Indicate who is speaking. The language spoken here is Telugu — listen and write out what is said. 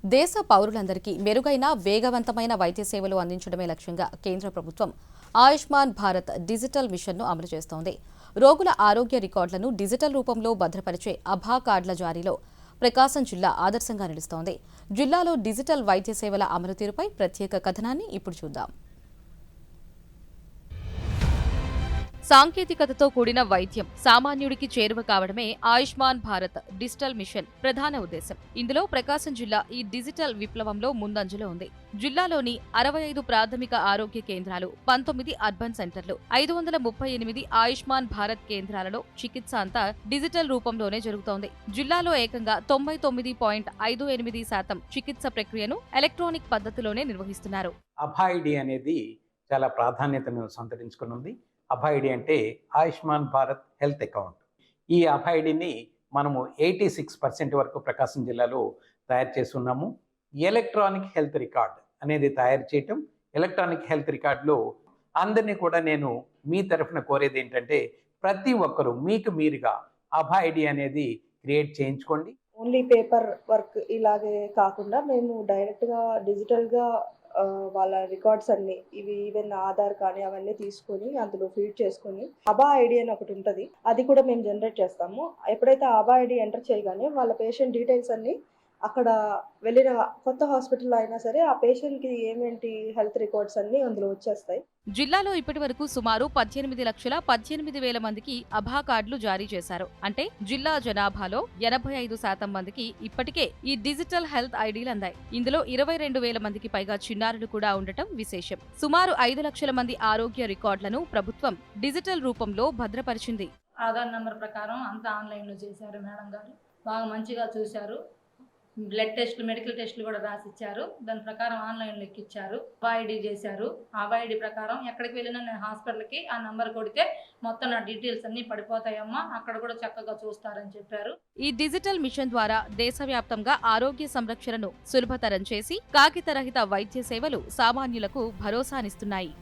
Speaker 1: దేశ పౌరులందరికీ మెరుగైన వేగవంతమైన వైద్య సేవలు అందించడమే లక్ష్యంగా కేంద్ర ప్రభుత్వం ఆయుష్మాన్ భారత్ డిజిటల్ మిషన్ను అమలు చేస్తోంది. రోగుల ఆరోగ్య రికార్డులను డిజిటల్ రూపంలో భద్రపరిచే అభా కార్డుల జారీలో ప్రకాశం జిల్లా ఆదర్శంగా నిలుస్తోంది. జిల్లాలో డిజిటల్ వైద్య సేవల అమలు తీరుపై ప్రత్యేక కథనాన్ని ఇప్పుడు చూద్దాం. సాంకేతికతతో కూడిన వైద్యం సామాన్యుడికి చేరువ కావడమే ఆయుష్మాన్ భారత్ డిజిటల్ మిషన్ ప్రధాన ఉద్దేశం. ఇందులో ప్రకాశం జిల్లా ఈ డిజిటల్ విప్లవంలో ముందంజలో ఉంది. జిల్లాలోని 65 ప్రాథమిక ఆరోగ్య కేంద్రాలు, 19 అర్బన్ సెంటర్లు, 538 ఆయుష్మాన్ భారత్ కేంద్రాలలో చికిత్స అంతా డిజిటల్ రూపంలోనే జరుగుతోంది. జిల్లాలో ఏకంగా 99.58% చికిత్స ప్రక్రియను ఎలక్ట్రానిక్ పద్ధతిలోనే నిర్వహిస్తున్నారు.
Speaker 2: అభాయిడి అనేది చాలా ప్రాధాన్యతను సంతరించుకున్నది. అభాయిడి అంటే ఆయుష్మాన్ భారత్ హెల్త్ అకౌంట్. ఈ అభాయిడిని మనము 86% వరకు ప్రకాశం జిల్లాలో తయారు చేస్తున్నాము. ఎలక్ట్రానిక్ హెల్త్ రికార్డ్ అనేది తయారు చేయటం. ఎలక్ట్రానిక్ హెల్త్ రికార్డులో అందరినీ కూడా నేను మీ తరఫున కోరేది ఏంటంటే, ప్రతి ఒక్కరూ మీకు మీరుగా అభాయిడి అనేది క్రియేట్ చేయించుకోండి.
Speaker 3: ఓన్లీ పేపర్ వర్క్ ఇలాగే కాకుండా మేము డైరెక్ట్గా డిజిటల్గా వాళ్ళ రికార్డ్స్ అన్ని ఇవి ఈవెన్ ఆధార్ కానీ అవన్నీ తీసుకొని అందులో ఫీడ్ చేసుకొని అబా ఐడి అని ఒకటి ఉంటుంది, అది కూడా మేము జనరేట్ చేస్తాము. ఎప్పుడైతే అబా ఐడి ఎంటర్ చేయగానే వాళ్ళ పేషెంట్ డీటెయిల్స్ అన్ని అక్కడ వెళ్ళిన కొత్త హాస్పిటల్ అయినా సరే ఆ పేషెంట్కి ఏమేంటి హెల్త్ రికార్డ్స్ అన్ని అందులో వచ్చేస్తాయి.
Speaker 1: జిల్లాలో ఇప్పటి వరకు సుమారు 18,18,000 మందికి అభా కార్డులు జారీ చేశారు. అంటే జిల్లా జనాభాలో 85% మందికి ఇప్పటికే ఈ డిజిటల్ హెల్త్ ఐడీలు అందాయి. ఇందులో 22,000 మందికి పైగా చిన్నారులు కూడా ఉండటం విశేషం. సుమారు 5 లక్షల మంది ఆరోగ్య రికార్డులను ప్రభుత్వం డిజిటల్ రూపంలో భద్రపరిచింది.
Speaker 4: ఆధార్ నంబర్ ప్రకారం అంతా ఆన్లైన్లో చేశారు. మేడం గారు బాగా మంచిగా చూశారు. బ్లడ్ టెస్టులు, మెడికల్ టెస్టులు కూడా రాసిచ్చారు. దాని ప్రకారం ఆన్లైన్లో ఎక్కిచ్చారు. అబాయిడీ చేశారు. అబాయిడీ ప్రకారం ఎక్కడికి వెళ్ళినా నేను హాస్పిటల్కి ఆ నంబర్ కొడితే మొత్తం నా డీటెయిల్స్ అన్ని పడిపోతాయమ్మా, అక్కడ కూడా చక్కగా చూస్తారని చెప్పారు.
Speaker 1: ఈ డిజిటల్ మిషన్ ద్వారా దేశవ్యాప్తంగా ఆరోగ్య సంరక్షణను సులభతరం చేసి కాగితరహిత వైద్య సేవలు సామాన్యులకు భరోసానిస్తున్నాయి.